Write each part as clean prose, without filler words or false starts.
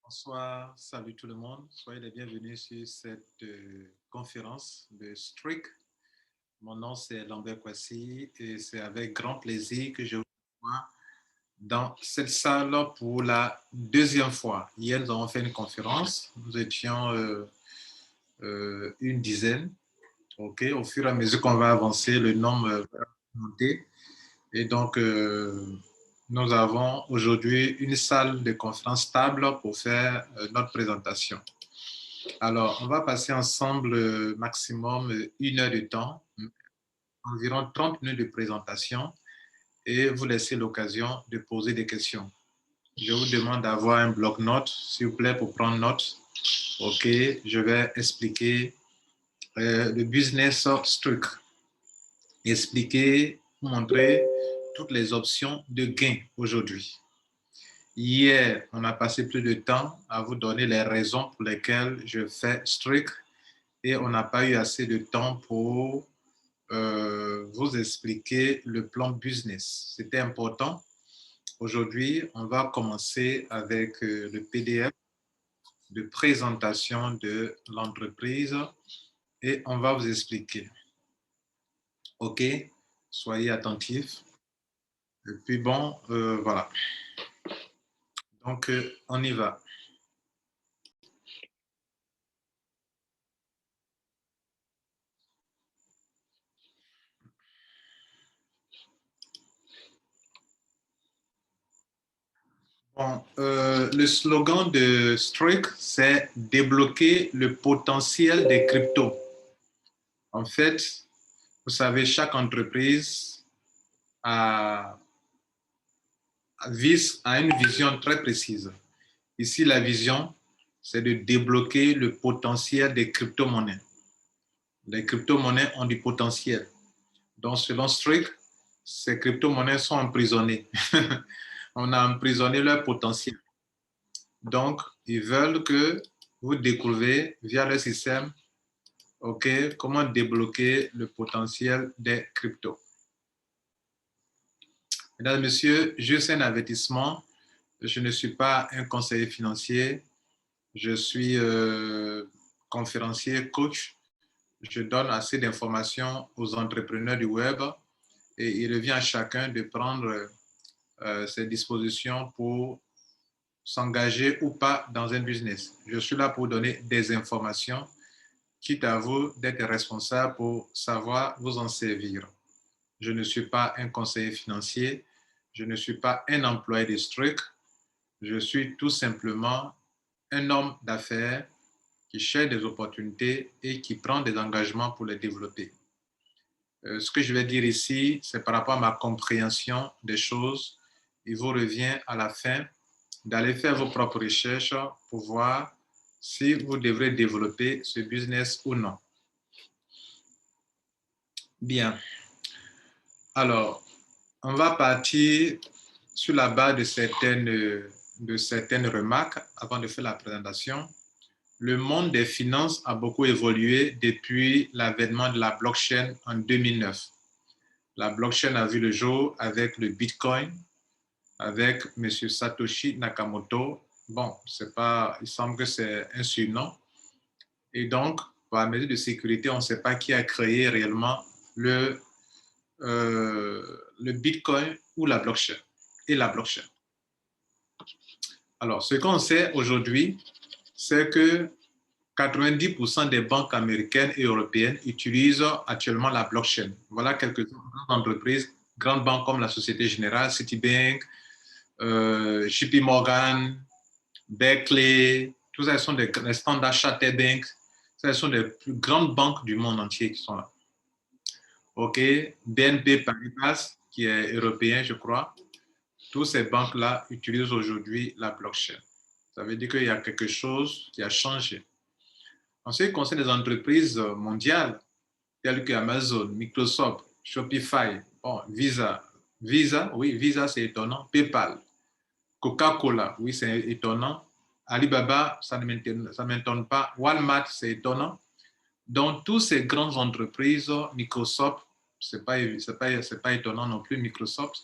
Bonsoir, salut tout le monde. Soyez les bienvenus sur cette conférence de Strict. Mon nom c'est Lambert Kwasi et c'est avec grand plaisir que je vous vois dans cette salle pour la deuxième fois. Hier, nous avons fait une conférence. Nous étions une dizaine. Ok, au fur et à mesure qu'on va avancer, le nombre va monter. Et donc, nous avons aujourd'hui une salle de conférence stable pour faire notre présentation. Alors, on va passer ensemble maximum 1 heure de temps, environ 30 minutes de présentation et vous laisser l'occasion de poser des questions. Je vous demande d'avoir un bloc-notes, s'il vous plaît, pour prendre note. OK, je vais expliquer le business struct. Expliquer, montrer toutes les options de gain aujourd'hui. Hier, on a passé plus de temps à vous donner les raisons pour lesquelles je fais strict et on n'a pas eu assez de temps pour vous expliquer le plan business. C'était important. Aujourd'hui, on va commencer avec le PDF de présentation de l'entreprise et on va vous expliquer. OK? Soyez attentifs. Et puis bon, voilà. Donc, on y va. Bon, le slogan de Strike, c'est débloquer le potentiel des cryptos. En fait, vous savez, chaque entreprise a une vision très précise. Ici, la vision, c'est de débloquer le potentiel des crypto-monnaies. Les crypto-monnaies ont du potentiel. Donc, selon Strict, ces crypto-monnaies sont emprisonnées. On a emprisonné leur potentiel. Donc, ils veulent que vous découvrez via le système, OK, comment débloquer le potentiel des cryptos. Mesdames et messieurs, juste un avertissement. Je ne suis pas un conseiller financier. Je suis conférencier, coach. Je donne assez d'informations aux entrepreneurs du web et il revient à chacun de prendre ses dispositions pour s'engager ou pas dans un business. Je suis là pour donner des informations, quitte à vous d'être responsable pour savoir vous en servir. Je ne suis pas un conseiller financier. Je ne suis pas un employé de Strict. Je suis tout simplement un homme d'affaires qui cherche des opportunités et qui prend des engagements pour les développer. Ce que je vais dire ici, c'est par rapport à ma compréhension des choses. Il vous revient à la fin d'aller faire vos propres recherches pour voir si vous devrez développer ce business ou non. Bien. Alors, on va partir sur la base de certaines remarques avant de faire la présentation. Le monde des finances a beaucoup évolué depuis l'avènement de la blockchain en 2009. La blockchain a vu le jour avec le Bitcoin, avec M. Satoshi Nakamoto. Bon, il semble que c'est un surnom. Et donc, par mesure de sécurité, on ne sait pas qui a créé réellement le Bitcoin ou la blockchain et la blockchain. Alors, ce qu'on sait aujourd'hui, c'est que 90% des banques américaines et européennes utilisent actuellement la blockchain. Voilà quelques entreprises, grandes banques comme la Société Générale, Citibank, JP Morgan, Berkeley, tout ça, sont des Standard Chartered Bank, ce sont les plus grandes banques du monde entier qui sont là. OK, BNP Paribas, qui est européen, je crois, toutes ces banques-là utilisent aujourd'hui la blockchain. Ça veut dire qu'il y a quelque chose qui a changé. En ce qui concerne les entreprises mondiales, telles que Amazon, Microsoft, Shopify, bon, Visa, oui, Visa, c'est étonnant, PayPal, Coca-Cola, oui, c'est étonnant, Alibaba, ça ne m'étonne pas, Walmart, c'est étonnant. Donc, toutes ces grandes entreprises, Microsoft, c'est pas étonnant non plus, Microsoft,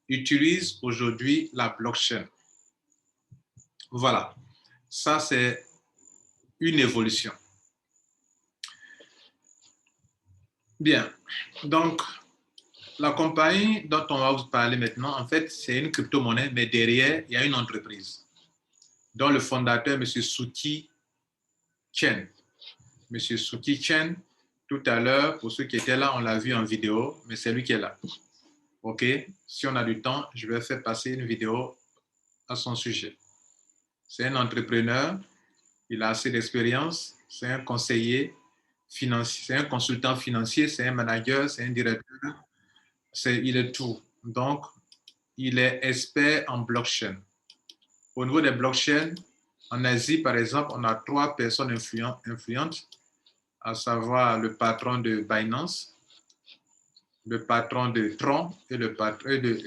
utilisent aujourd'hui la blockchain. Voilà. Ça, c'est une évolution. Bien. Donc, la compagnie dont on va vous parler maintenant, en fait, c'est une crypto-monnaie, mais derrière, il y a une entreprise dont le fondateur, M. Suu-Kyi Chen. M. Suu-Kyi Chen, tout à l'heure, pour ceux qui étaient là, on l'a vu en vidéo, mais c'est lui qui est là. OK? Si on a du temps, je vais faire passer une vidéo à son sujet. C'est un entrepreneur, il a assez d'expérience, c'est un conseiller financier, c'est un consultant financier, c'est un manager, c'est un directeur, il est tout. Donc, il est expert en blockchain. Au niveau des blockchains, en Asie, par exemple, on a 3 personnes influentes, à savoir le patron de Binance, le patron de Tron et,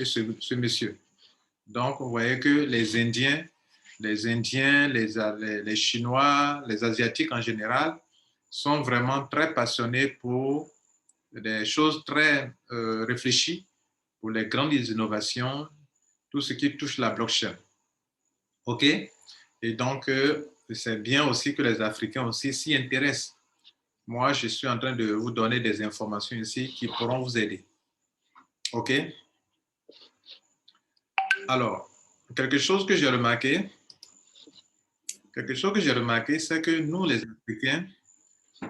ce monsieur. Donc, vous voyez que les Indiens, les Chinois, les Asiatiques en général, sont vraiment très passionnés pour des choses très réfléchies, pour les grandes innovations, tout ce qui touche la blockchain. OK? Et donc, c'est bien aussi que les Africains aussi s'y intéressent. Moi, je suis en train de vous donner des informations ici qui pourront vous aider. OK? Alors, quelque chose que j'ai remarqué, c'est que nous, les Africains,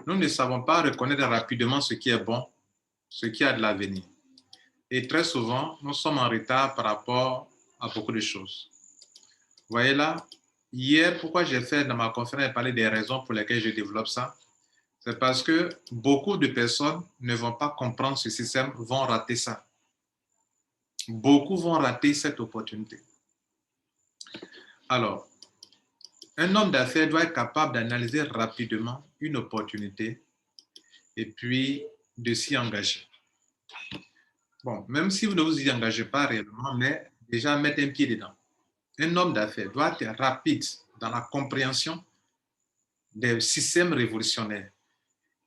nous ne savons pas reconnaître rapidement ce qui est bon, ce qui a de l'avenir. Et très souvent, nous sommes en retard par rapport à beaucoup de choses. Vous voyez là, hier, pourquoi j'ai fait dans ma conférence parler des raisons pour lesquelles je développe ça? C'est parce que beaucoup de personnes ne vont pas comprendre ce système, vont rater ça. Beaucoup vont rater cette opportunité. Alors, un homme d'affaires doit être capable d'analyser rapidement une opportunité et puis de s'y engager. Bon, même si vous ne vous y engagez pas réellement, mais déjà mettre un pied dedans. Un homme d'affaires doit être rapide dans la compréhension des systèmes révolutionnaires.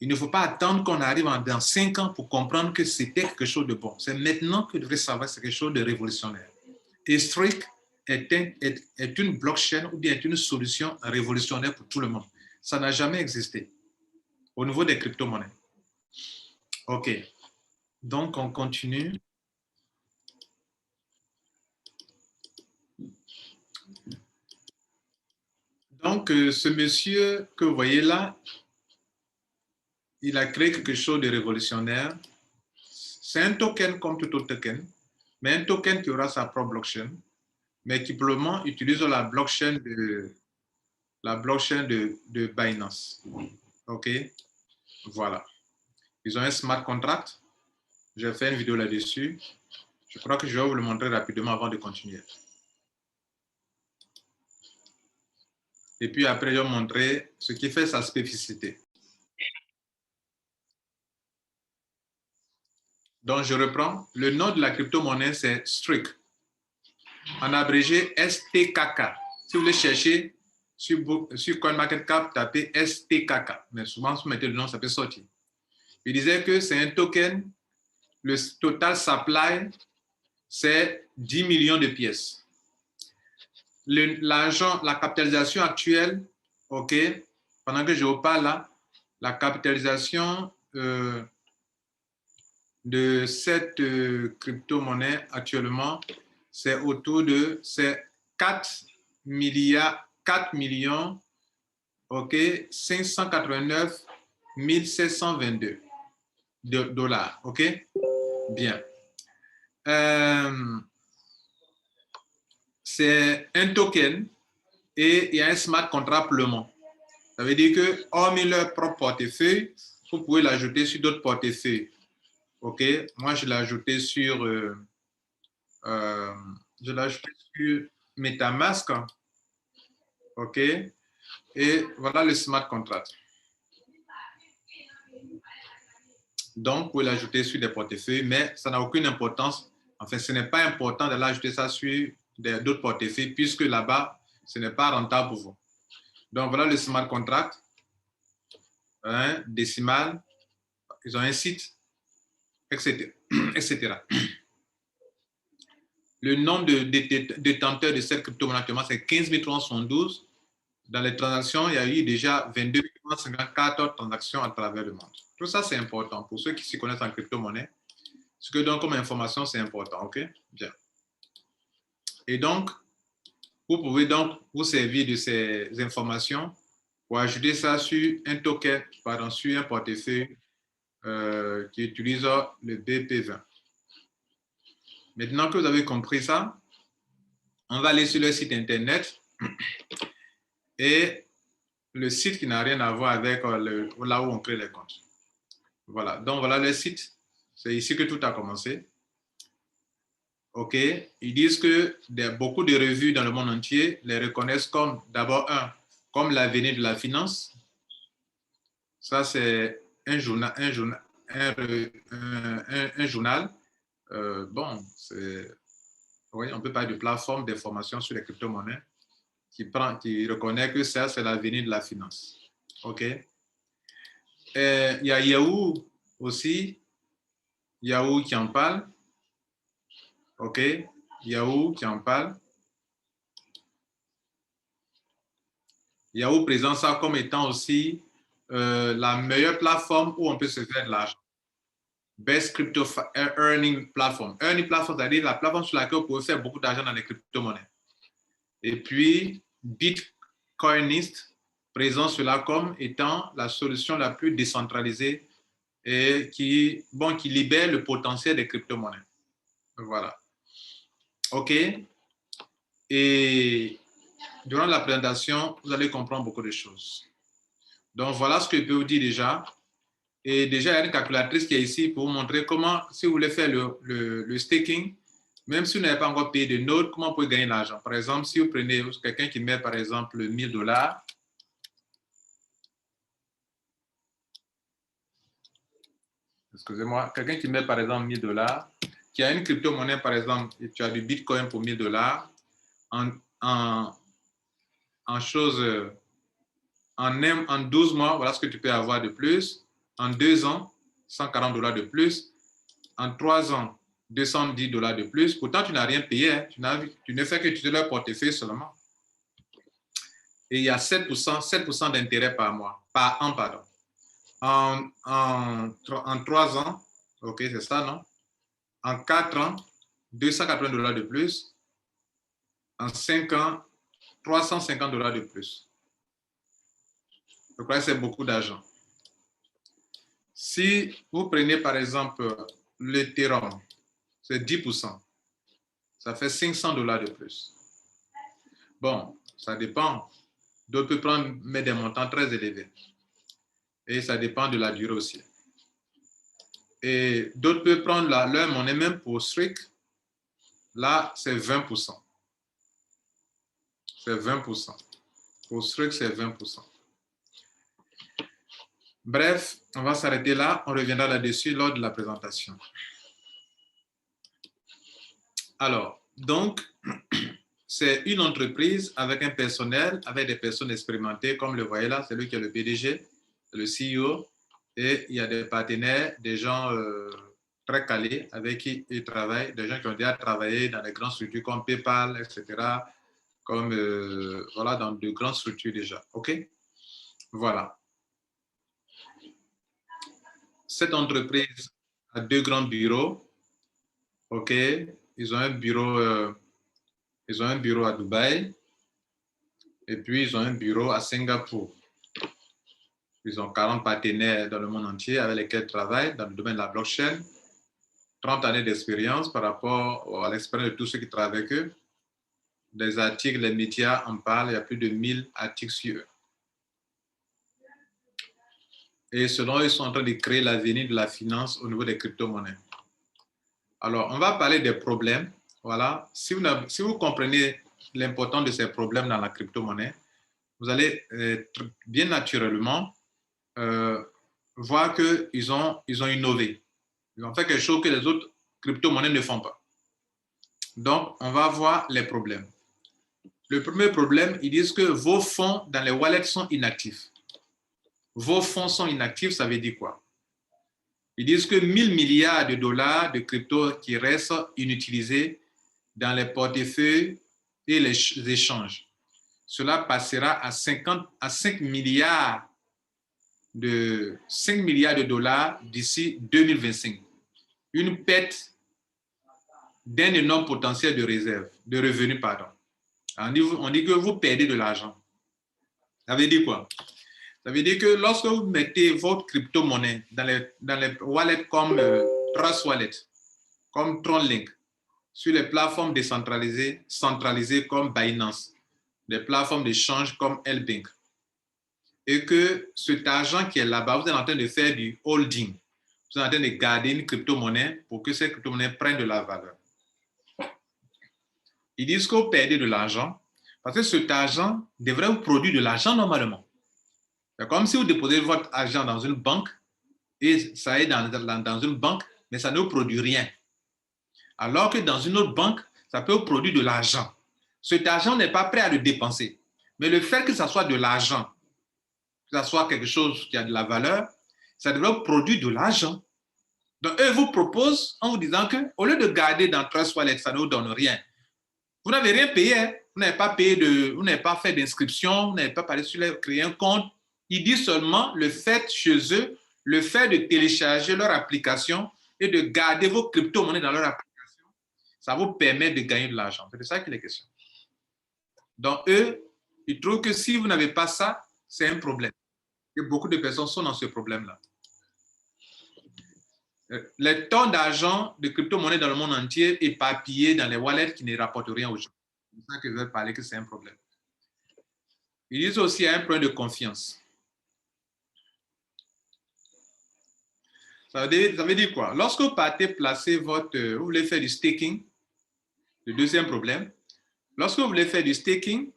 Il ne faut pas attendre qu'on arrive dans 5 ans pour comprendre que c'était quelque chose de bon. C'est maintenant que vous devrez savoir que c'est quelque chose de révolutionnaire. Et Strike est une blockchain ou bien est une solution révolutionnaire pour tout le monde. Ça n'a jamais existé au niveau des crypto-monnaies. OK. Donc, on continue. Donc, ce monsieur que vous voyez là, il a créé quelque chose de révolutionnaire. C'est un token comme tout autre token, mais un token qui aura sa propre blockchain, mais qui probablement utilise la blockchain de Binance. OK? Voilà. Ils ont un smart contract. J'ai fait une vidéo là-dessus. Je crois que je vais vous le montrer rapidement avant de continuer. Et puis après, je vais vous montrer ce qui fait sa spécificité. Donc, je reprends. Le nom de la crypto-monnaie, c'est Strike. En abrégé, STKK. Si vous voulez chercher sur CoinMarketCap, tapez STKK. Mais souvent, si vous mettez le nom, ça peut sortir. Il disait que c'est un token. Le total supply, c'est 10 millions de pièces. L'argent, la capitalisation actuelle, OK, pendant que je vous parle là, la capitalisation de cette crypto-monnaie actuellement, c'est autour de 4 millions, OK, 589 722 dollars, OK? Bien. C'est un token et il y a un smart contract pour le monde. Ça veut dire que, hormis leur propre portefeuille, vous pouvez l'ajouter sur d'autres portefeuilles. OK? Moi, je l'ai ajouté sur, sur MetaMask. OK? Et voilà le smart contract. Donc, vous pouvez l'ajouter sur des portefeuilles, mais ça n'a aucune importance. Enfin, ce n'est pas important de l'ajouter ça sur d'autres portefeuilles, puisque là-bas, ce n'est pas rentable pour vous. Donc, voilà le smart contract. Décimal. Ils ont un site, etc. etc. Le nombre de détenteurs de cette crypto-monnaie actuellement, c'est 15 312. dans les transactions, il y a eu déjà 22,54 transactions à travers le monde. Tout ça, c'est important pour ceux qui s'y connaissent en crypto-monnaie. Ce que je donne comme information, c'est important. OK? Bien. Et donc, vous pouvez donc vous servir de ces informations pour ajouter ça sur un token, pardon, sur un portefeuille qui utilise le BP20. Maintenant que vous avez compris ça, on va aller sur le site internet et le site qui n'a rien à voir avec là où on crée les comptes. Voilà, donc voilà le site. C'est ici que tout a commencé. OK, ils disent que beaucoup de revues dans le monde entier les reconnaissent comme, d'abord, comme l'avenir de la finance. Ça, c'est un journal. Bon, oui, on peut parler de plateforme d'information sur les crypto-monnaies qui reconnaît que ça, c'est l'avenir de la finance. OK. Il y a Yahoo aussi. Yahoo qui en parle. OK. Yahoo qui en parle. Yahoo présente ça comme étant aussi la meilleure plateforme où on peut se faire de l'argent. Best Crypto Earning Platform. Earning Platform, c'est-à-dire la plateforme sur laquelle vous pouvez faire beaucoup d'argent dans les crypto-monnaies. Et puis, Bitcoinist présente cela comme étant la solution la plus décentralisée et qui libère le potentiel des crypto-monnaies. Voilà. OK. Et durant la présentation, vous allez comprendre beaucoup de choses. Donc, voilà ce que je peux vous dire déjà. Et déjà, il y a une calculatrice qui est ici pour vous montrer comment, si vous voulez faire le staking, même si vous n'avez pas encore payé de notes, comment vous pouvez gagner de l'argent. Par exemple, si vous prenez quelqu'un qui met, par exemple, 1000 $, excusez-moi, quelqu'un qui met, par exemple, 1000 $, qui a une crypto-monnaie, par exemple, et tu as du Bitcoin pour 1000 $, en 12 mois, voilà ce que tu peux avoir de plus. En 2 ans, 140 $ de plus. En 3 ans, 210 $ de plus. Pourtant, tu n'as rien payé. Hein. Tu ne fais que utiliser leur portefeuille seulement. Et il y a 7% d'intérêt par an, pardon. En 3 ans, OK, c'est ça, non? En 4 ans, 280 $ de plus. En 5 ans, 350 $ de plus. Je crois que c'est beaucoup d'argent. Si vous prenez par exemple l'Ethereum, c'est 10%. Ça fait 500 $ de plus. Bon, ça dépend. D'autres peuvent mettre des montants très élevés. Et ça dépend de la durée aussi. Et d'autres peuvent prendre leur monnaie même pour Strict. Là, c'est 20%. C'est 20%. Pour Strict, c'est 20%. Bref, on va s'arrêter là. On reviendra là-dessus lors de la présentation. Alors, donc, c'est une entreprise avec un personnel, avec des personnes expérimentées, comme le voyez là, c'est lui qui est le PDG, le CEO, et il y a des partenaires, des gens très calés avec qui ils travaillent, des gens qui ont déjà travaillé dans des grandes structures comme PayPal, etc., comme voilà, dans de grandes structures déjà. OK? Voilà. Cette entreprise a 2 grands bureaux. OK? Ils ont un bureau à Dubaï et puis ils ont un bureau à Singapour. Ils ont 40 partenaires dans le monde entier avec lesquels ils travaillent dans le domaine de la blockchain. 30 années d'expérience par rapport à l'expérience de tous ceux qui travaillent avec eux. Des articles, les médias en parlent, il y a plus de 1000 articles sur eux. Et selon eux, ils sont en train de créer l'avenir de la finance au niveau des crypto-monnaies. Alors, on va parler des problèmes. Voilà. Si vous comprenez l'importance de ces problèmes dans la crypto-monnaie, vous allez bien naturellement voir qu'ils ont innové. Ils ont fait quelque chose que les autres crypto-monnaies ne font pas. Donc, on va voir les problèmes. Le premier problème, ils disent que vos fonds dans les wallets sont inactifs. Vos fonds sont inactifs, ça veut dire quoi? Ils disent que 1000 milliards de dollars de crypto qui restent inutilisés dans les portefeuilles et les échanges. cela passera à 5 milliards de dollars d'ici 2025. Une perte d'un énorme potentiel de réserve, de revenus, pardon. On dit que vous perdez de l'argent. Ça veut dire quoi? Ça veut dire que lorsque vous mettez votre crypto-monnaie dans les wallets comme Trust Wallet, comme TronLink, sur les plateformes centralisées comme Binance, des plateformes d'échange comme LBank, et que cet argent qui est là-bas, vous êtes en train de faire du holding. Vous êtes en train de garder une crypto-monnaie pour que cette crypto-monnaie prenne de la valeur. Ils disent que vous perdez de l'argent parce que cet argent devrait vous produire de l'argent normalement. C'est comme si vous déposez votre argent dans une banque et ça est dans une banque, mais ça ne vous produit rien. Alors que dans une autre banque, ça peut vous produire de l'argent. Cet argent n'est pas prêt à le dépenser. Mais le fait que ça soit de l'argent, que ça soit quelque chose qui a de la valeur, ça devrait vous produire de l'argent. Donc, eux vous proposent en vous disant qu'au lieu de garder dans Trust Wallet, ça ne vous donne rien. Vous n'avez rien payé, hein? Vous n'avez pas payé vous n'avez pas fait d'inscription, vous n'avez pas parlé sur créer un compte. Ils disent seulement le fait chez eux, le fait de télécharger leur application et de garder vos crypto-monnaies dans leur application, ça vous permet de gagner de l'argent. C'est de ça qu'il est question. Donc, eux, ils trouvent que si vous n'avez pas ça, c'est un problème. Et beaucoup de personnes sont dans ce problème-là. Les tonnes d'argent de crypto-monnaies dans le monde entier éparpillées dans les wallets qui ne rapportent rien aux gens. C'est pour ça que je veux parler que c'est un problème. Ils disent aussi qu'il y a un problème de confiance. Ça veut dire quoi? Lorsque vous partez placer vous voulez faire du staking, le deuxième problème, lorsque vous voulez faire du staking,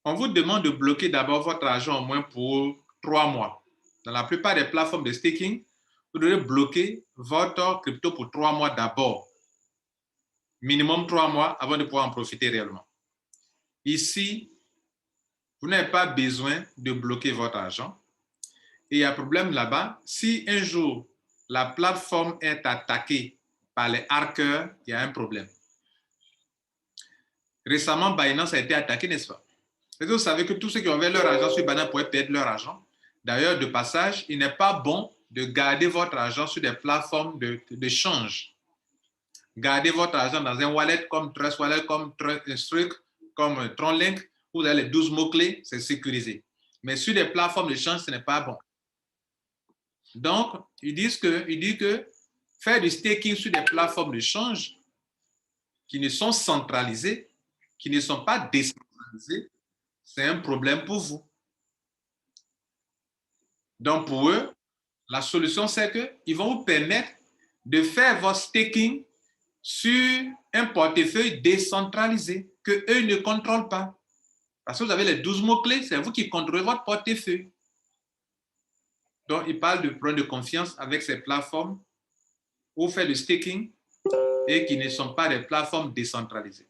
on vous demande de bloquer d'abord votre argent au moins pour 3 mois. Dans la plupart des plateformes de staking, vous devez bloquer votre crypto pour 3 mois d'abord. Minimum 3 mois avant de pouvoir en profiter réellement. Ici, vous n'avez pas besoin de bloquer votre argent. Et il y a un problème là-bas. Si un jour, la plateforme est attaquée par les hackers, il y a un problème. Récemment, Binance a été attaqué, n'est-ce pas? Et vous savez que tous ceux qui avaient leur argent sur Binance pouvaient perdre leur argent. D'ailleurs, de passage, il n'est pas bon de garder votre argent sur des plateformes d'échange. Gardez votre argent dans un wallet comme Trust Wallet, comme Struck, comme TronLink, où vous avez les 12 mots-clés, c'est sécurisé. Mais sur des plateformes d'échange, ce n'est pas bon. Donc, il dit que faire du staking sur des plateformes d'échange qui ne sont centralisées, qui ne sont pas décentralisées, c'est un problème pour vous. Donc, pour eux, la solution, c'est qu'ils vont vous permettre de faire votre staking sur un portefeuille décentralisé qu'eux ne contrôlent pas. Parce que vous avez les 12 mots-clés, c'est vous qui contrôlez votre portefeuille. Donc, ils parlent de problème de confiance avec ces plateformes où on fait du staking et qui ne sont pas des plateformes décentralisées.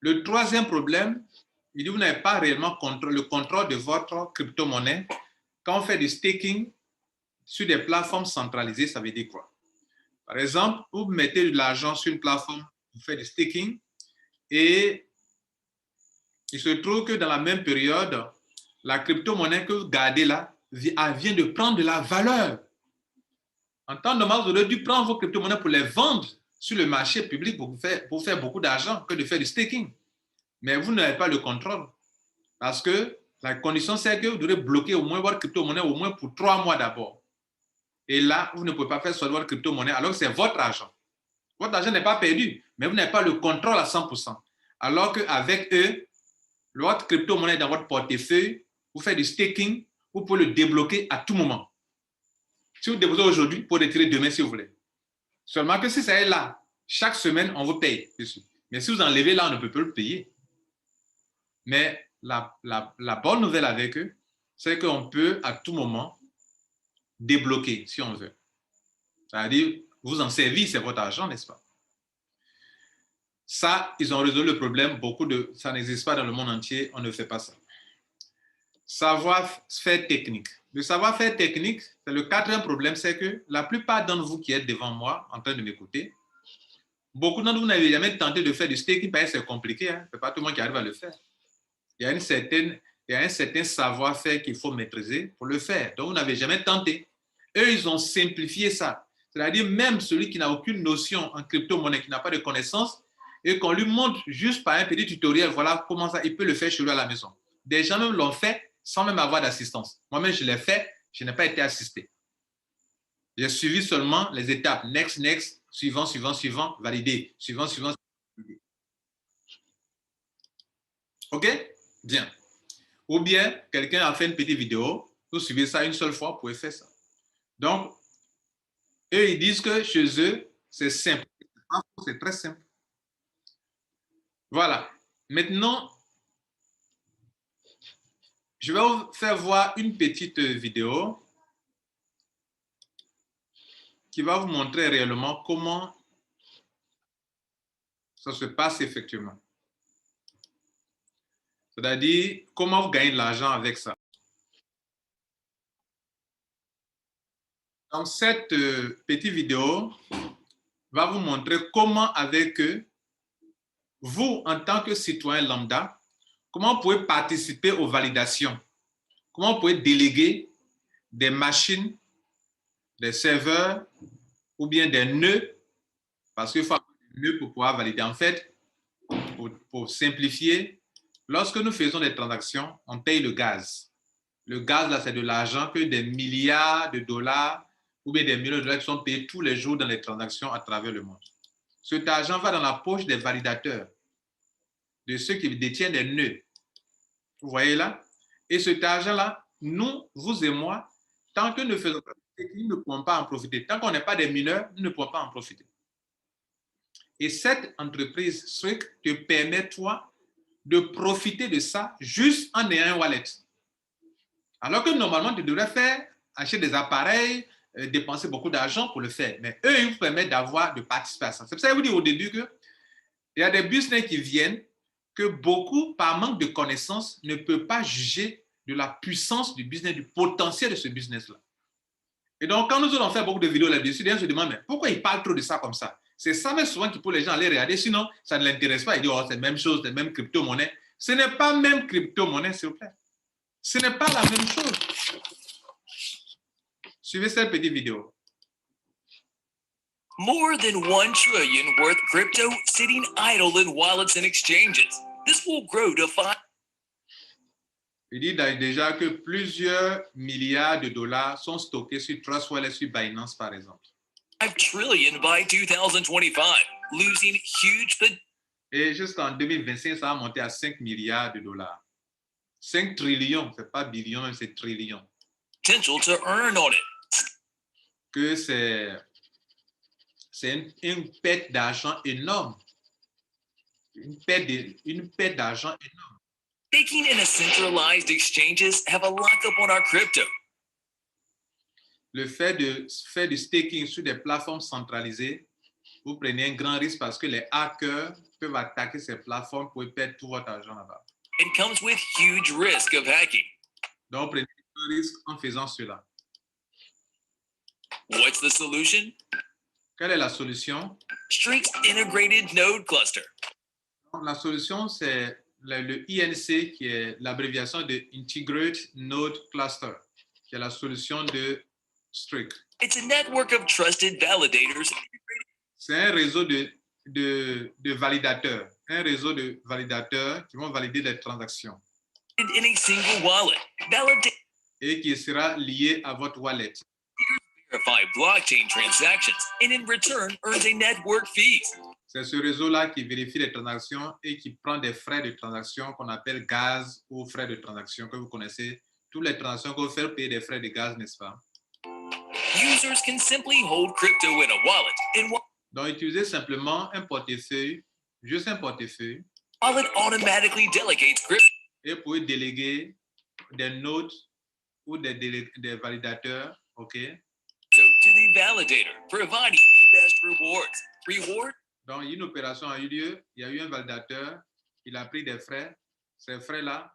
Le troisième problème, il dit que vous n'avez pas réellement le contrôle de votre crypto-monnaie. Quand on fait du staking sur des plateformes centralisées, ça veut dire quoi? Par exemple, vous mettez de l'argent sur une plateforme, vous faites du staking et il se trouve que dans la même période, la crypto-monnaie que vous gardez là vient de prendre de la valeur. En temps normal, vous auriez dû prendre vos crypto-monnaies pour les vendre sur le marché public pour faire beaucoup d'argent que de faire du staking. Mais vous n'avez pas le contrôle parce que la condition, c'est que vous devez bloquer au moins votre crypto-monnaie au moins pour 3 mois d'abord. Et là, vous ne pouvez pas faire sur votre crypto-monnaie alors que c'est votre argent. Votre argent n'est pas perdu, mais vous n'avez pas le contrôle à 100%. Alors qu'avec eux, votre crypto-monnaie dans votre portefeuille, vous faites du staking, vous pouvez le débloquer à tout moment. Si vous déposez aujourd'hui, vous pouvez retirer demain si vous voulez. Seulement que si ça est là, chaque semaine, on vous paye dessus. Mais si vous enlevez là, on ne peut pas le payer. Mais la bonne nouvelle avec eux, c'est qu'on peut à tout moment débloquer si on veut. C'est-à-dire, vous en servir, c'est votre argent, n'est-ce pas? Ça, ils ont résolu le problème. Ça n'existe pas dans le monde entier, on ne fait pas ça. Savoir-faire technique. Le savoir-faire technique, c'est le quatrième problème, c'est que la plupart d'entre vous qui êtes devant moi, en train de m'écouter, Beaucoup d'entre vous n'avez jamais tenté de faire du staking parce que c'est compliqué. Hein? Ce n'est pas tout le monde qui arrive à le faire. Il y a un certain savoir-faire qu'il faut maîtriser pour le faire. Donc, vous n'avez jamais tenté. Eux, ils ont simplifié ça. C'est-à-dire, même celui qui n'a aucune notion en crypto-monnaie, qui n'a pas de connaissances, et qu'on lui montre juste par un petit tutoriel, voilà comment ça, il peut le faire chez lui à la maison. Des gens même l'ont fait sans même avoir d'assistance. Moi-même, je l'ai fait, je n'ai pas été assisté. J'ai suivi seulement les étapes. Next, next, suivant, suivant, suivant, validé. Suivant, suivant, validé. OK? Bien. Ou bien, quelqu'un a fait une petite vidéo, vous suivez ça une seule fois, vous pouvez faire ça. Donc, eux, ils disent que chez eux, c'est simple. C'est très simple. Voilà. Maintenant, je vais vous faire voir une petite vidéo qui va vous montrer réellement comment ça se passe effectivement. C'est-à-dire, comment vous gagnez de l'argent avec ça. Donc, cette petite vidéo va vous montrer comment avec vous, en tant que citoyen lambda, comment vous pouvez participer aux validations, comment vous pouvez déléguer des machines, des serveurs ou bien des nœuds, parce qu'il faut avoir des nœuds pour pouvoir valider. En fait, pour simplifier, lorsque nous faisons des transactions, on paye le gaz. Le gaz, là, c'est de l'argent que des milliards de dollars ou bien des millions de dollars qui sont payés tous les jours dans les transactions à travers le monde. Cet argent va dans la poche des validateurs, de ceux qui détiennent des nœuds. Vous voyez là? Et cet argent-là, nous, vous et moi, tant que nous ne faisons pas, nous ne pouvons pas en profiter. Tant qu'on n'est pas des mineurs, nous ne pouvons pas en profiter. Et cette entreprise Strict te permet, toi, de profiter de ça juste en ayant un wallet. Alors que normalement, tu devrais faire, acheter des appareils, dépenser beaucoup d'argent pour le faire. Mais eux, ils vous permettent de participer à ça. C'est pour ça que je vous dis au début qu'il y a des business qui viennent que beaucoup, par manque de connaissances, ne peuvent pas juger de la puissance du business, du potentiel de ce business-là. Et donc, quand nous allons faire beaucoup de vidéos là-dessus, les gens se demandent, mais pourquoi ils parlent trop de ça comme ça? C'est ça, mais souvent, qui pour les gens aller regarder, sinon, ça ne l'intéresse pas. Ils disent, oh, c'est la même chose, c'est la même crypto-monnaie. Ce n'est pas même crypto-monnaie, s'il vous plaît. Ce n'est pas la même chose. Suivez cette petite vidéo. More than 1 trillion worth crypto sitting idle in wallets and exchanges. This will grow to 5. Il dit déjà que plusieurs milliards de dollars sont stockés sur Trust Wallet, sur Binance, par exemple. 5 trillion by 2025, losing huge. Et jusqu'en 2025, ça va monter à 5 milliards de dollars. 5 trillions, c'est pas billions, c'est trillions. Potential to earn on it. Que c'est une perte d'argent énorme. Une perte d'argent énorme. Staking in a centralized exchanges have a lockup on our crypto. Le fait de faire du staking sur des plateformes centralisées, vous prenez un grand risque parce que les hackers peuvent attaquer ces plateformes pour perdre tout votre argent là-bas. It comes with huge risk of hacking. Donc, prenez un risque en faisant cela. What's the solution? Quelle est la solution? Streak's integrated node cluster. Donc, la solution, c'est le INC, qui est l'abréviation de Integrated Node Cluster, qui est la solution de Streak. It's a network of trusted validators. C'est un réseau de validateurs. Un réseau de validateurs qui vont valider les transactions. In a single wallet. Et qui sera lié à votre wallet. Verify blockchain transactions and in return earns a network fees. C'est ce réseau-là qui vérifie les transactions et qui prend des frais de transaction qu'on appelle gaz ou frais de transaction que vous connaissez. Toutes les transactions que vous faites payer des frais de gaz, n'est-ce pas? Users can simply hold crypto in a wallet and donc, utilisez simplement un portefeuille, juste un portefeuille. Wallet automatically delegates crypto. Et vous pouvez déléguer des nodes ou des validateurs, OK? So to the validator, providing the best rewards. Reward? Donc, une opération a eu lieu, il y a eu un validateur, il a pris des frais. Ces frais-là,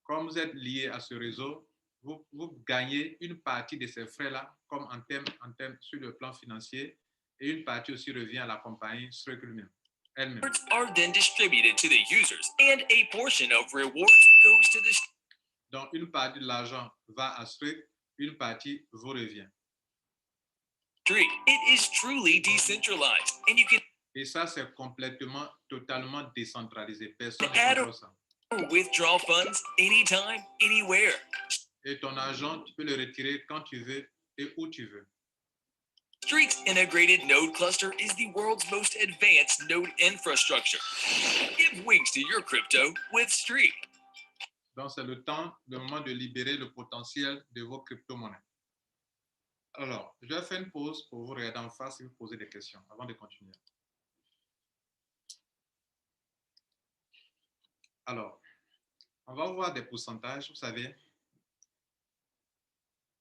comme vous êtes lié à ce réseau, vous gagnez une partie de ces frais-là, comme en termes sur le plan financier. et une partie aussi revient à la compagnie Strike elle-même. Rewards are then distributed to the users, and a portion of rewards goes to the Donc, une partie de l'argent va à Strike, une partie vous revient. street. It is truly decentralized, and you can Et ça, c'est complètement, totalement décentralisé. Personne ne add contrôle ça. or withdraw funds anytime, anywhere. Et ton argent, tu peux le retirer quand tu veux et où tu veux. Streak's integrated node cluster is the world's most advanced node infrastructure. Give wings to your crypto with Streak. Donc, c'est le temps, le moment de libérer le potentiel de vos crypto-monnaies. Alors, je vais faire une pause pour vous regarder en face et vous poser des questions avant de continuer. Alors, on va voir des pourcentages. Vous savez,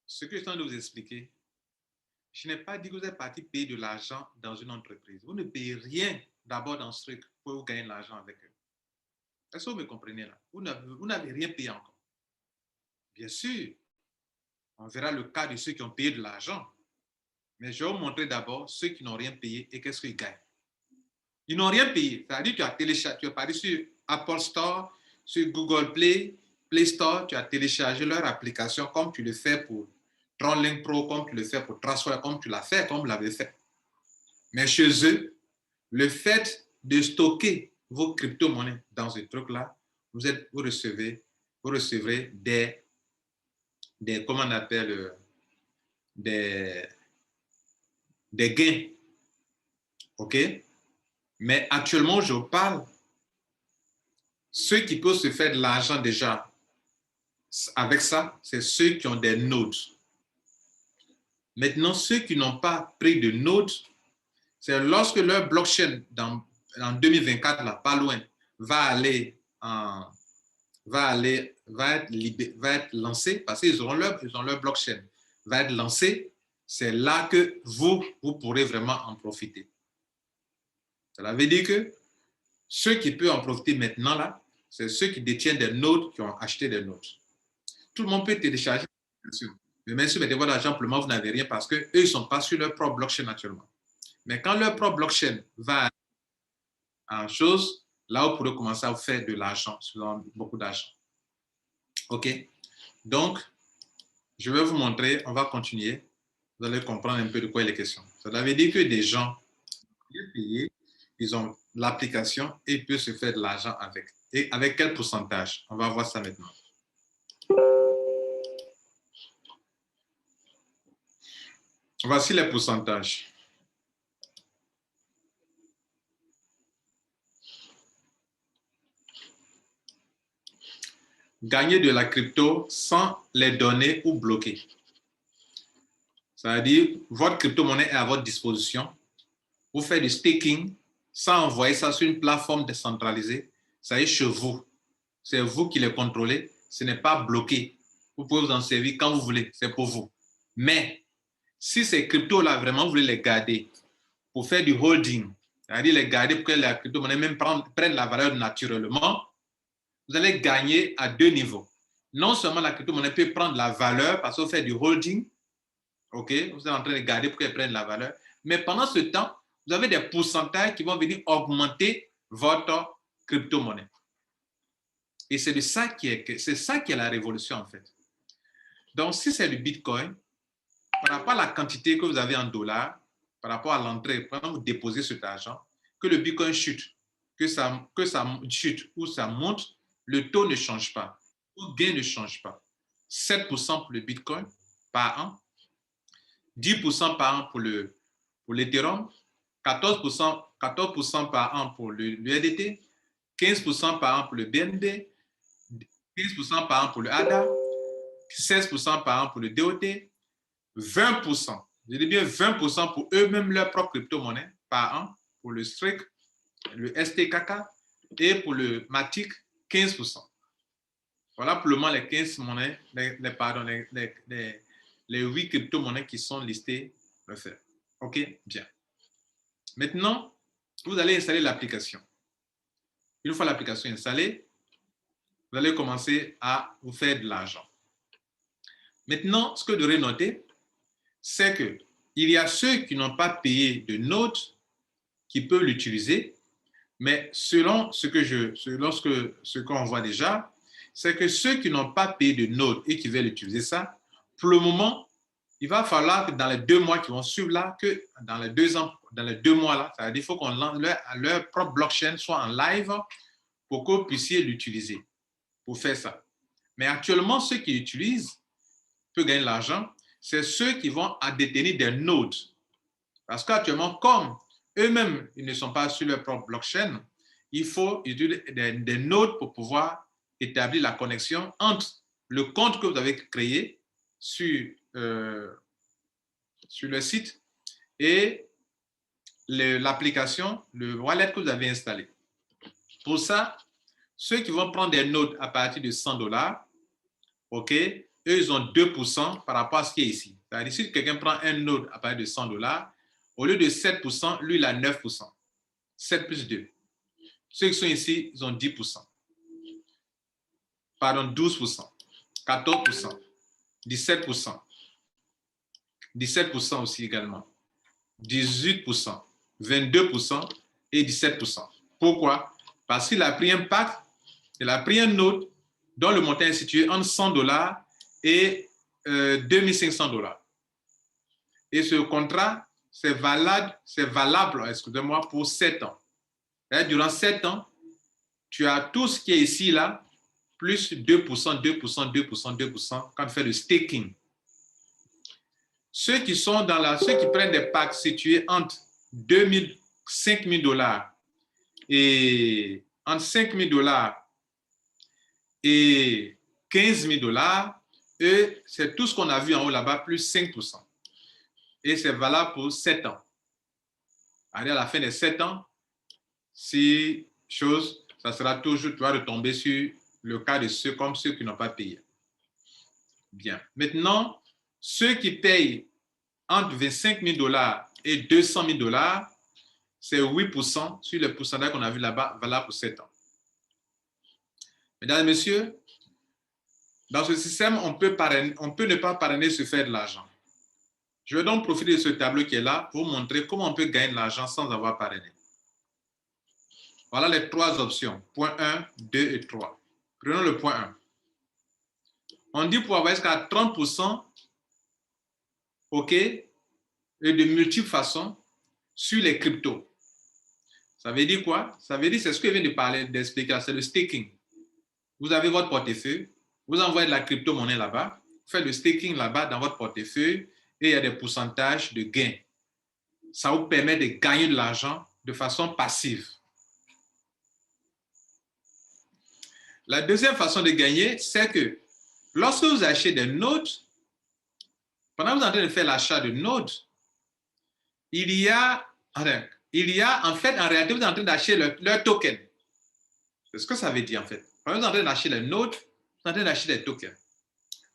ce que je suis en train de vous expliquer, je n'ai pas dit que vous êtes parti payer de l'argent dans une entreprise. Vous ne payez rien d'abord dans ce truc pour vous gagner de l'argent avec eux. Est-ce que vous me comprenez là? Vous n'avez rien payé encore. Bien sûr, on verra le cas de ceux qui ont payé de l'argent. Mais je vais vous montrer d'abord ceux qui n'ont rien payé et qu'est-ce qu'ils gagnent. Ils n'ont rien payé. C'est-à-dire que tu as téléchargé, tu es parti sur Apple Store, sur Google Play, Play Store, tu as téléchargé leur application comme tu le fais pour TronLink Pro, comme tu le fais pour Trustwire, comme tu l'as fait, comme vous l'avez fait. Mais chez eux, le fait de stocker vos crypto-monnaies dans ce truc-là, vous recevrez des comment on appelle, des gains. OK? Mais actuellement, je parle, ceux qui peuvent se faire de l'argent déjà avec ça, c'est ceux qui ont des nodes. Maintenant, ceux qui n'ont pas pris de nodes, c'est lorsque leur blockchain en 2024, là, pas loin, va être lancé, parce qu'ils ont leur blockchain, va être lancé, c'est là que vous pourrez vraiment en profiter. Cela veut dire que ceux qui peuvent en profiter maintenant, là, c'est ceux qui détiennent des nodes, qui ont acheté des nodes. Tout le monde peut télécharger, bien sûr. Mais même si vous mettez votre argent, pour le moment, vous n'avez rien parce qu'eux, ils ne sont pas sur leur propre blockchain actuellement. Mais quand leur propre blockchain va en chose, là, vous pourrez commencer à faire de l'argent, beaucoup d'argent. OK? Donc, je vais vous montrer, on va continuer. Vous allez comprendre un peu de quoi il est question. Ça veut dire que des gens qui ont payé, ils ont l'application et ils peuvent se faire de l'argent avec. Et avec quel pourcentage? On va voir ça maintenant. Voici les pourcentages. Gagner de la crypto sans les donner ou bloquer. C'est-à-dire, votre crypto-monnaie est à votre disposition. Vous faites du staking sans envoyer ça sur une plateforme décentralisée. Ça est chez vous. C'est vous qui les contrôlez. Ce n'est pas bloqué. Vous pouvez vous en servir quand vous voulez. C'est pour vous. Mais si ces cryptos-là, vraiment, vous voulez les garder pour faire du holding, c'est-à-dire les garder pour que la crypto-monnaie même prenne la valeur naturellement, vous allez gagner à deux niveaux. Non seulement la crypto-monnaie peut prendre la valeur parce que vous faites du holding, OK, vous êtes en train de garder pour qu'elle prenne la valeur, mais pendant ce temps, vous avez des pourcentages qui vont venir augmenter votre crypto-monnaie. Et c'est ça qui est la révolution en fait. Donc, si c'est du Bitcoin, par rapport à la quantité que vous avez en dollars, par rapport à l'entrée, quand vous déposez cet argent, que le Bitcoin chute, que ça chute ou ça monte, le taux ne change pas. Le gain ne change pas. 7% pour le Bitcoin par an, 10% par an pour l'Ethereum, 14% par an pour l'USDT, 15% par an pour le BNB, 15% par an pour le ADA, 16% par an pour le DOT, 20%, je dis bien 20% pour eux-mêmes leur propre crypto-monnaie par an, pour le Strike, le STKK et pour le Matic, 15%. Voilà pour le moment les 15 monnaies, les 8 crypto-monnaies qui sont listées. OK, bien. Maintenant, vous allez installer l'application. Une fois l'application installée, vous allez commencer à vous faire de l'argent. Maintenant, ce que vous devrez noter, c'est que il y a ceux qui n'ont pas payé de node qui peuvent l'utiliser, mais selon ce qu'on voit déjà, c'est que ceux qui n'ont pas payé de node et qui veulent utiliser ça, pour le moment, il va falloir que dans les 2 mois qui vont suivre là, que dans les 2 ans, dans les 2 mois là, ça veut dire qu'il faut qu'on leur propre blockchain soit en live pour que vous puissiez l'utiliser pour faire ça. Mais actuellement, ceux qui utilisent peuvent gagner de l'argent, c'est ceux qui vont détenir des nodes. Parce qu'actuellement, comme eux-mêmes, ils ne sont pas sur leur propre blockchain, il faut utiliser des nodes pour pouvoir établir la connexion entre le compte que vous avez créé sur le site et l'application, le wallet que vous avez installé. Pour ça, ceux qui vont prendre des nodes à partir de $100, OK, eux, ils ont 2% par rapport à ce qui est ici. C'est-à-dire, si quelqu'un prend un node à partir de $100, au lieu de 7%, lui, il a 9%. 7 plus 2. Ceux qui sont ici, ils ont 10%. Pardon, 12%, 14%, 17%, 17% aussi également, 18%, 22% et 17%. Pourquoi? Parce qu'il a pris un pack, il a pris un node dont le montant est situé entre $100 et $2,500. Et ce contrat, c'est valable, excusez-moi, pour 7 ans. Et durant 7 ans, tu as tout ce qui est ici, là, plus 2%, 2%, 2%, 2% quand tu fais le staking. Ceux qui prennent des packs situés entre 5 000 $ et entre 5 000 $ et 15 000 $, et c'est tout ce qu'on a vu en haut là-bas, plus 5%. Et c'est valable pour 7 ans. À la fin des 7 ans, ça sera toujours, tu vas retomber sur le cas de ceux qui n'ont pas payé. Bien. Maintenant, ceux qui payent entre 25 000 $ et 200 000 $, c'est 8% sur le pourcentage qu'on a vu là-bas, valable pour 7 ans. Mesdames et messieurs, dans ce système, on peut ne pas parrainer se faire de l'argent. Je vais donc profiter de ce tableau qui est là pour vous montrer comment on peut gagner de l'argent sans avoir parrainé. Voilà les 3 options, point 1, 2 et 3. Prenons le point 1. On dit pour avoir jusqu'à 30%, OK, et de multiples façons sur les cryptos. Ça veut dire quoi? Ça veut dire, c'est ce que je viens d'expliquer, c'est le staking. Vous avez votre portefeuille, vous envoyez de la crypto-monnaie là-bas, vous faites le staking là-bas dans votre portefeuille et il y a des pourcentages de gains. Ça vous permet de gagner de l'argent de façon passive. La deuxième façon de gagner, c'est que lorsque vous achetez des nodes, pendant que vous êtes en train de faire l'achat de nodes, il y a en fait, en réalité, vous êtes en train d'acheter leur token. C'est ce que ça veut dire en fait. Pendant que vous êtes en train d'acheter les nodes, vous êtes en train d'acheter des tokens.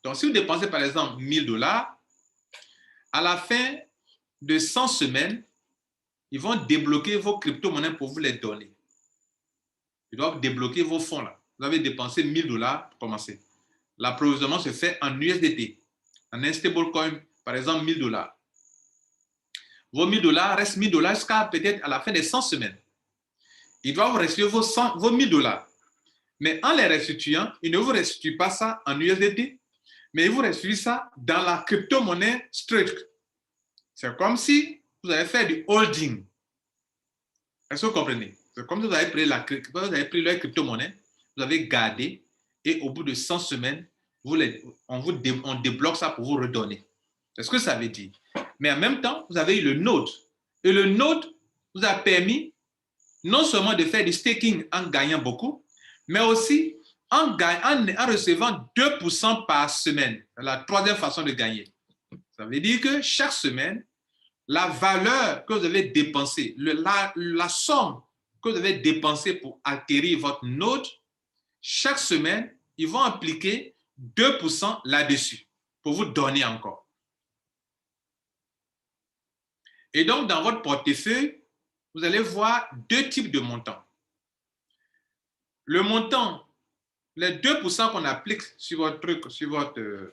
Donc, si vous dépensez par exemple 1 000 $, à la fin de 100 semaines, ils vont débloquer vos crypto-monnaies pour vous les donner. Ils doivent débloquer vos fonds là. Vous avez dépensé 1 000 $ pour commencer. L'approvisionnement se fait en USDT, en un stablecoin, par exemple 1 000 $. Vos 1 000 $ restent 1 000 $ jusqu'à peut-être à la fin des 100 semaines. Ils doivent restituer vos 1 000 $. Mais en les restituant, ils ne vous restituent pas ça en USDT, mais ils vous restituent ça dans la crypto-monnaie Struct. C'est comme si vous avez fait du holding. Est-ce que vous comprenez? C'est comme si vous avez pris leur crypto-monnaie, vous avez gardé, et au bout de 100 semaines, on débloque ça pour vous redonner. C'est ce que ça veut dire. Mais en même temps, vous avez eu le node. Et le node vous a permis non seulement de faire du staking en gagnant beaucoup, mais aussi en recevant 2% par semaine. C'est la troisième façon de gagner. Ça veut dire que chaque semaine, la valeur que vous avez dépensée, la somme que vous avez dépensée pour acquérir votre node, chaque semaine, ils vont appliquer 2% là-dessus pour vous donner encore. Et donc, dans votre portefeuille, vous allez voir 2 types de montants. Le montant, les 2% qu'on applique sur votre truc, sur votre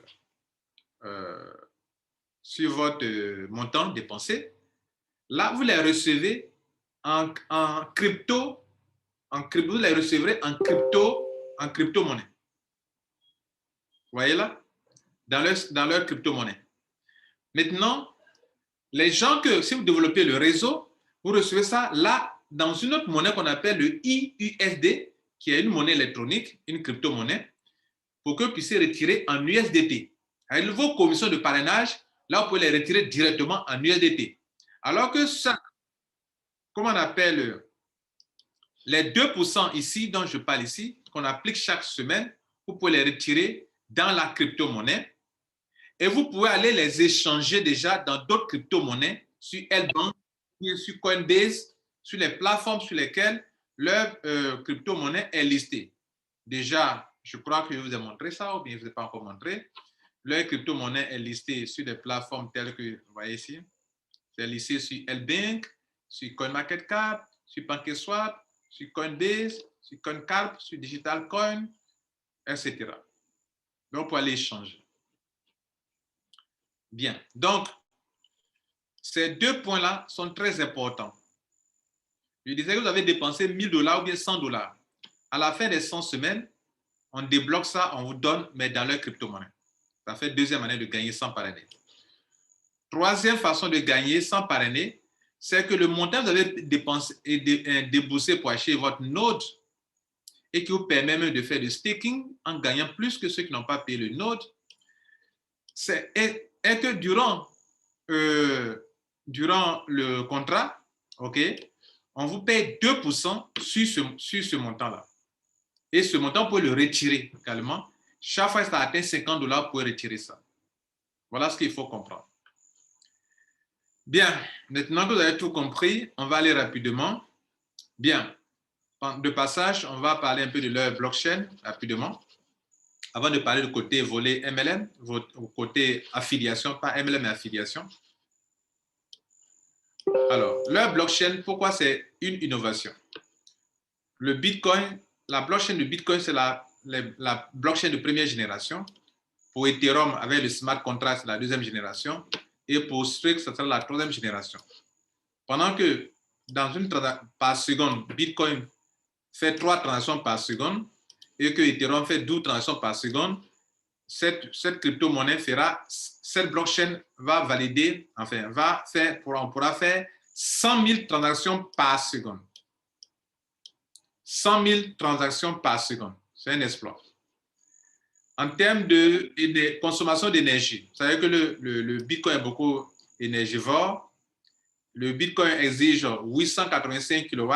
sur votre montant dépensé. Là, vous les recevez en crypto, vous les recevrez en crypto-monnaie. Vous voyez là? Dans leur crypto-monnaie. Maintenant, les gens que, si vous développez le réseau, vous recevez ça là, dans une autre monnaie qu'on appelle le IUSD, qui est une monnaie électronique, une crypto-monnaie, pour que vous puissiez retirer en USDT. Avec vos commissions de parrainage, là, vous pouvez les retirer directement en USDT. Alors que ça, comment on appelle les 2% ici, dont je parle ici, qu'on applique chaque semaine, vous pouvez les retirer dans la crypto-monnaie et vous pouvez aller les échanger déjà dans d'autres crypto-monnaies sur L-Bank, sur Coinbase, sur les plateformes sur lesquelles leur crypto-monnaie est listée. Déjà, je crois que je vous ai montré ça ou bien je ne vous ai pas encore montré. Leur crypto-monnaie est listée sur des plateformes telles que, vous voyez ici, c'est listé sur L-Bank, sur CoinMarketCap, sur PancakeSwap, sur Coinbase, sur CoinCarp, sur Digital Coin, etc. Donc, pour aller échanger. Bien. Donc, ces deux points-là sont très importants. Je disais que vous avez dépensé 1 000 $ ou bien 100 $. À la fin des 100 semaines, on débloque ça, on vous donne, mais dans leur crypto-monnaie. Ça fait deuxième année de gagner 100 par année. Troisième façon de gagner 100 par année, c'est que le montant que vous avez dépensé et déboursé pour acheter votre node et qui vous permet même de faire du staking en gagnant plus que ceux qui n'ont pas payé le node, est que durant le contrat, okay, on vous paye 2% sur ce montant-là. Et ce montant, vous pouvez le retirer également. Chaque fois que ça atteint 50 $, vous pouvez retirer ça. Voilà ce qu'il faut comprendre. Bien, maintenant que vous avez tout compris, on va aller rapidement. Bien, de passage, on va parler un peu de leur blockchain rapidement. Avant de parler du côté volet MLM, côté affiliation, pas MLM mais affiliation. Alors, leur blockchain, pourquoi c'est une innovation? Le Bitcoin, la blockchain de Bitcoin, c'est la blockchain de première génération. Pour Ethereum, avec le smart contract, c'est la deuxième génération. Et pour Strix, ça sera la troisième génération. Pendant que dans une transaction par seconde, Bitcoin fait 3 transactions par seconde et que Ethereum fait 12 transactions par seconde, cette crypto-monnaie fera, cette blockchain va valider, enfin, on pourra faire 100 000 transactions par seconde. 100 000 transactions par seconde. C'est un exploit. En termes de consommation d'énergie, vous savez que le Bitcoin est beaucoup énergivore. Le Bitcoin exige 885 kW,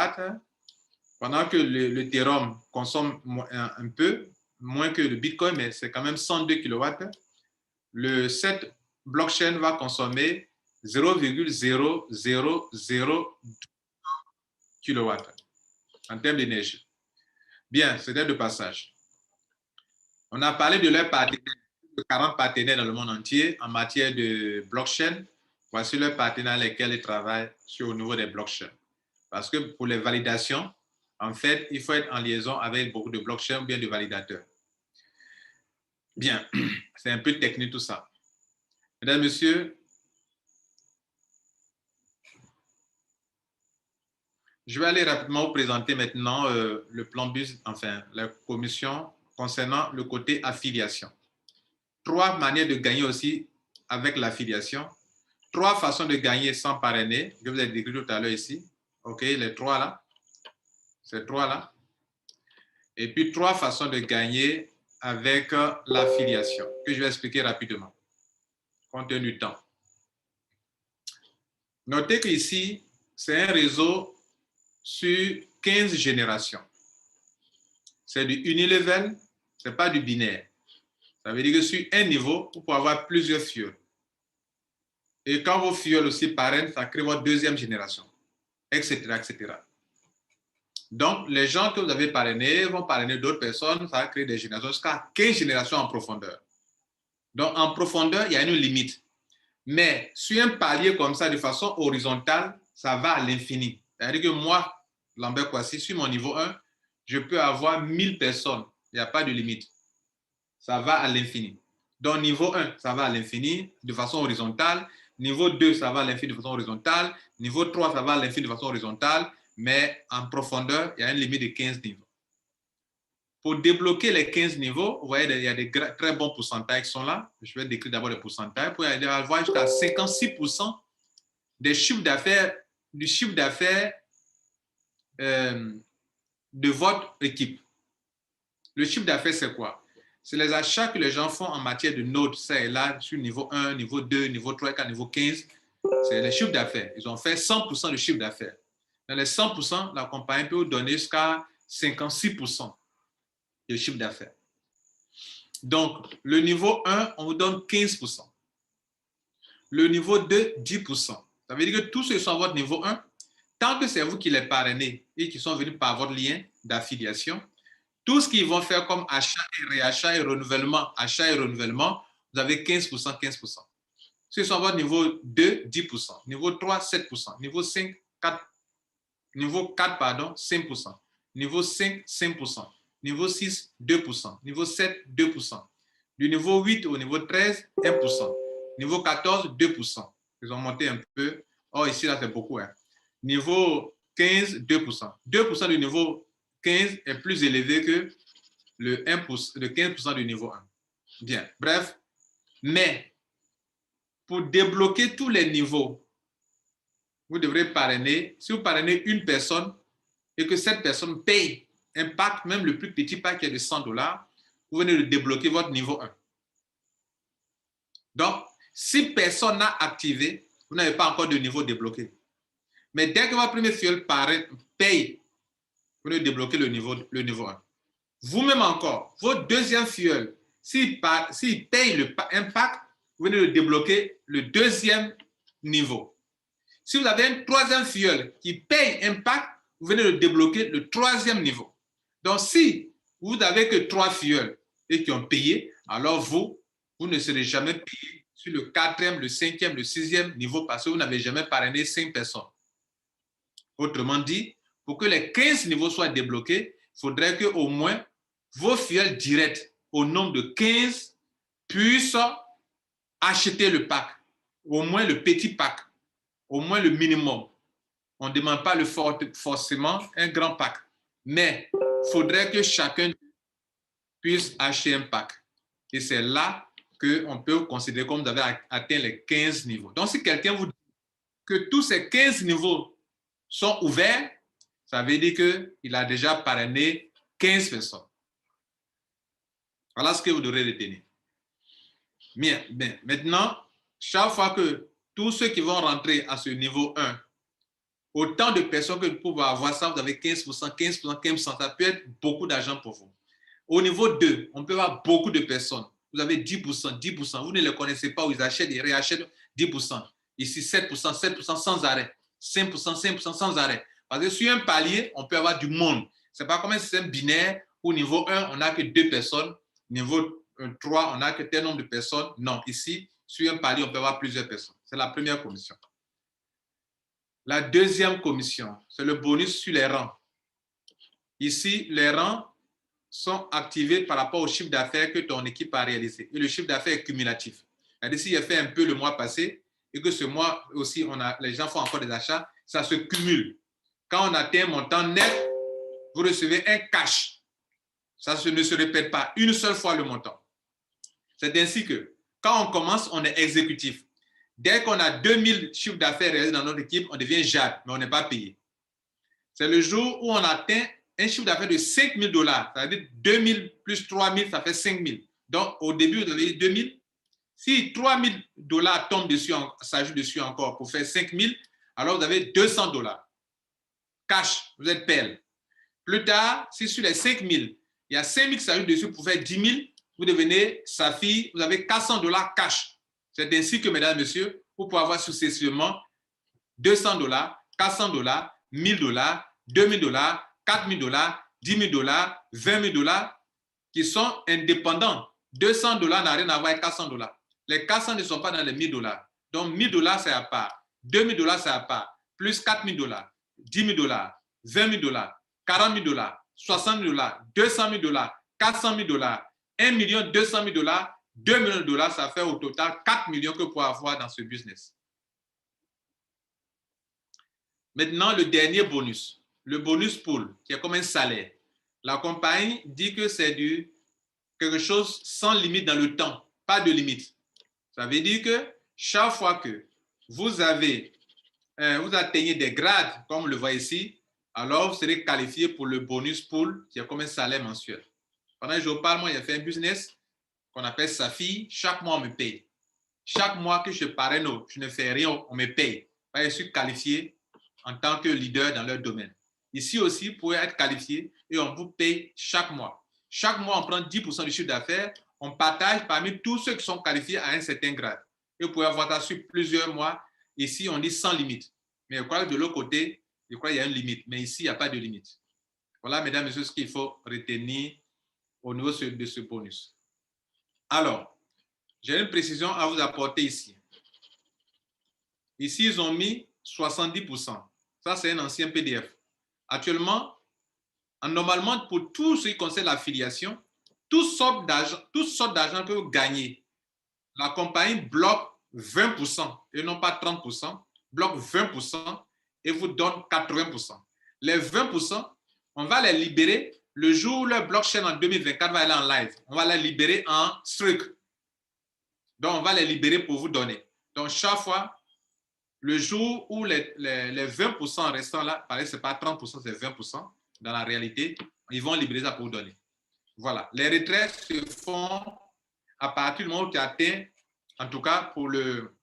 pendant que l'Ethereum consomme un peu moins que le Bitcoin, mais c'est quand même 102 kW. Cette blockchain va consommer 0,0002 kW en termes d'énergie. Bien, c'était de passage. On a parlé de leurs partenaires, de 40 partenaires dans le monde entier en matière de blockchain. Voici leurs partenaires avec lesquels ils travaillent au niveau des blockchains. Parce que pour les validations, en fait, il faut être en liaison avec beaucoup de blockchains ou bien de validateurs. Bien, c'est un peu technique tout ça. Mesdames, Messieurs, je vais aller rapidement vous présenter maintenant le plan BUS, enfin, la commission concernant le côté affiliation. 3 manières de gagner aussi avec l'affiliation. 3 façons de gagner sans parrainer. Je vous ai décrit tout à l'heure ici. OK, les 3 là. Ces 3 là. Et puis 3 façons de gagner avec l'affiliation, que je vais expliquer rapidement, compte tenu du temps. Notez qu'ici, c'est un réseau sur 15 générations. C'est du unilevel, ce n'est pas du binaire. Ça veut dire que sur un niveau, vous pouvez avoir plusieurs fioles. Et quand vos fioles aussi parrainent, ça crée votre deuxième génération, etc., etc. Donc, les gens que vous avez parrainés vont parrainer d'autres personnes, ça va créer des générations jusqu'à 15 générations en profondeur. Donc, en profondeur, il y a une limite. Mais sur un palier comme ça, de façon horizontale, ça va à l'infini. C'est-à-dire que moi, Lambert Kouassi, sur mon niveau 1, je peux avoir 1000 personnes. Il n'y a pas de limite. Ça va à l'infini. Donc, niveau 1, ça va à l'infini de façon horizontale. Niveau 2, ça va à l'infini de façon horizontale. Niveau 3, ça va à l'infini de façon horizontale. Mais en profondeur, il y a une limite de 15 niveaux. Pour débloquer les 15 niveaux, vous voyez, il y a des très bons pourcentages qui sont là. Je vais décrire d'abord les pourcentages. Pour aller voir jusqu'à 56% des chiffres d'affaires, du chiffre d'affaires de votre équipe. Le chiffre d'affaires, c'est quoi? C'est les achats que les gens font en matière de notes, ça et là, sur niveau 1, niveau 2, niveau 3, 4, niveau 15. C'est les chiffres d'affaires. Ils ont fait 100% de chiffre d'affaires. Dans les 100%, la compagnie peut vous donner jusqu'à 56% de chiffre d'affaires. Donc, le niveau 1, on vous donne 15%. Le niveau 2, 10%. Ça veut dire que tous ceux qui sont à votre niveau 1, tant que c'est vous qui les parrainez et qui sont venus par votre lien d'affiliation, tout ce qu'ils vont faire comme achat et réachat et renouvellement, achat et renouvellement, vous avez 15%, 15%. Ceux qui sont à votre niveau 2, 10%. Niveau 3, 7%. Niveau 5, 4%. Niveau 4, pardon, 5%. Niveau 5, 5%. Niveau 6, 2%. Niveau 7, 2%. Du niveau 8 au niveau 13, 1%. Niveau 14, 2%. Ils ont monté un peu. Oh, ici, là, c'est beaucoup. Hein. Niveau 15, 2%. 2% du niveau 15 est plus élevé que le 15% du niveau 1. Bien, bref. Mais, pour débloquer tous les niveaux, vous devrez parrainer. Si vous parrainez une personne et que cette personne paye un pack, même le plus petit pack qui est de $100, vous venez de débloquer votre niveau 1. Donc, si personne n'a activé, vous n'avez pas encore de niveau débloqué. Mais dès que votre premier filleul paye, vous venez de débloquer le niveau 1. Vous-même encore, votre deuxième filleul, s'il paye un pack, vous venez de débloquer le deuxième niveau. Si vous avez un troisième filleul qui paye un pack, vous venez de débloquer le troisième niveau. Donc, si vous n'avez que 3 filleuls et qui ont payé, alors vous ne serez jamais payé sur le 4e, le 5e, le 6e niveau parce que vous n'avez jamais parrainé 5 personnes. Autrement dit, pour que les 15 niveaux soient débloqués, il faudrait qu'au moins vos filleuls directs, au nombre de 15, puissent acheter le pack, au moins le petit pack, au moins le minimum. On ne demande pas forcément un grand pack, mais il faudrait que chacun puisse acheter un pack. Et c'est là qu'on peut considérer comme vous avez atteint les 15 niveaux. Donc, si quelqu'un vous dit que tous ces 15 niveaux sont ouverts, ça veut dire qu'il a déjà parrainé 15 personnes. Voilà ce que vous devrez retenir. Bien. Maintenant, chaque fois que tous ceux qui vont rentrer à ce niveau 1, autant de personnes que vous pouvez avoir ça, vous avez 15%, 15%, 15%, ça peut être beaucoup d'argent pour vous. Au niveau 2, on peut avoir beaucoup de personnes. Vous avez 10%, 10%, vous ne les connaissez pas, ils achètent et réachètent 10%. Ici, 7%, 7% sans arrêt. 5%, 5% sans arrêt. Parce que sur un palier, on peut avoir du monde. Ce n'est pas comme un système binaire où niveau 1, on n'a que 2 personnes. Niveau 3, on n'a que tel nombre de personnes. Non, ici, sur un palier, on peut avoir plusieurs personnes. C'est la première commission. La deuxième commission, c'est le bonus sur les rangs. Ici, les rangs sont activés par rapport au chiffre d'affaires que ton équipe a réalisé. Et le chiffre d'affaires est cumulatif. C'est-à-dire, s'il a fait un peu le mois passé et que ce mois aussi, les gens font encore des achats, ça se cumule. Quand on atteint un montant net, vous recevez un cash. Ça ne se répète pas une seule fois le montant. C'est ainsi que, quand on commence, on est exécutif. Dès qu'on a 2000 chiffres d'affaires réalisés dans notre équipe, on devient JAD, mais on n'est pas payé. C'est le jour où on atteint un chiffre d'affaires de $5,000. C'est-à-dire 2000 plus 3000, ça fait 5000. Donc, au début, vous avez 2000. Si $3,000 tombent dessus, s'ajoutent dessus encore pour faire 5000, alors vous avez $200. Cash, vous êtes PL. Plus tard, si sur les 5000, il y a 5000 qui s'ajoutent dessus pour faire 10 000, vous devenez Safi, vous avez $400 cash. C'est ainsi que, mesdames et messieurs, vous pouvez avoir successivement $200, $400, $1,000, $2,000, $4,000, $10,000, $20,000 qui sont indépendants. $200 n'a rien à voir avec $400. Les 400 ne sont pas dans les $1,000. Donc, $1,000, c'est à part. $2,000, c'est à part. Plus $4,000, $10,000, $20,000, $40,000, $60,000, $200,000, $400,000, $1,200,000, 2 millions de dollars, ça fait au total 4 millions que vous pouvez avoir dans ce business. Maintenant, le dernier bonus, le bonus pool, qui est comme un salaire. La compagnie dit que c'est quelque chose sans limite dans le temps, pas de limite. Ça veut dire que chaque fois que vous atteignez des grades, comme on le voit ici, alors vous serez qualifié pour le bonus pool, qui est comme un salaire mensuel. Pendant que je vous parle, moi, j'ai fait un business qu'on appelle Safi. Chaque mois, on me paye. Chaque mois que je parraine, je ne fais rien, on me paye. Je suis qualifié en tant que leader dans leur domaine. Ici aussi, vous pouvez être qualifié et on vous paye chaque mois. Chaque mois, on prend 10% du chiffre d'affaires, on partage parmi tous ceux qui sont qualifiés à un certain grade. Et vous pouvez avoir ça sur plusieurs mois. Ici, on dit sans limite. Mais je crois que de l'autre côté, je crois qu'il y a une limite. Mais ici, il n'y a pas de limite. Voilà, mesdames et messieurs, ce qu'il faut retenir au niveau de ce bonus. Alors, j'ai une précision à vous apporter ici. Ici, ils ont mis 70%. Ça, c'est un ancien PDF. Actuellement, normalement, pour tout ce qui concerne l'affiliation, toutes sortes d'argent que vous gagnez, la compagnie bloque 20% et non pas 30%, bloque 20% et vous donne 80%. Les 20%, on va les libérer le jour où le blockchain en 2024 va aller en live. On va les libérer en streak. Donc, on va les libérer pour vous donner. Donc, chaque fois, le jour où les 20% restants là, pareil, ce n'est pas 30%, c'est 20%. Dans la réalité, ils vont libérer ça pour vous donner. Voilà. Les retraites se font à partir du moment où tu atteins, en tout cas pour le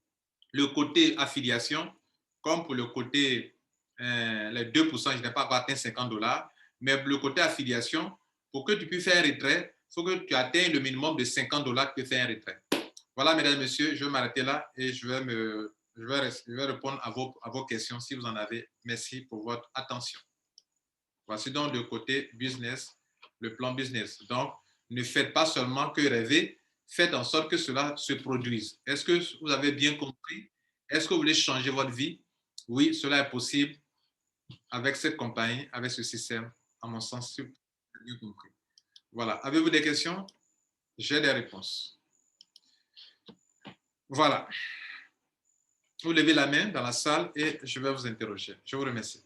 côté affiliation, comme pour le côté les 2%, je n'ai pas encore atteint $50, mais le côté affiliation, pour que tu puisses faire un retrait, il faut que tu atteignes le minimum de $50 pour faire un retrait. Voilà, mesdames et messieurs, je vais m'arrêter là et je vais répondre à vos questions si vous en avez. Merci pour votre attention. Voici donc le côté business, le plan business. Donc, ne faites pas seulement que rêver, faites en sorte que cela se produise. Est-ce que vous avez bien compris? Est-ce que vous voulez changer votre vie? Oui, cela est possible avec cette compagnie, avec ce système, à mon sens, si vous avez bien compris. Voilà. Avez-vous des questions? J'ai des réponses. Voilà. Vous levez la main dans la salle et je vais vous interroger. Je vous remercie.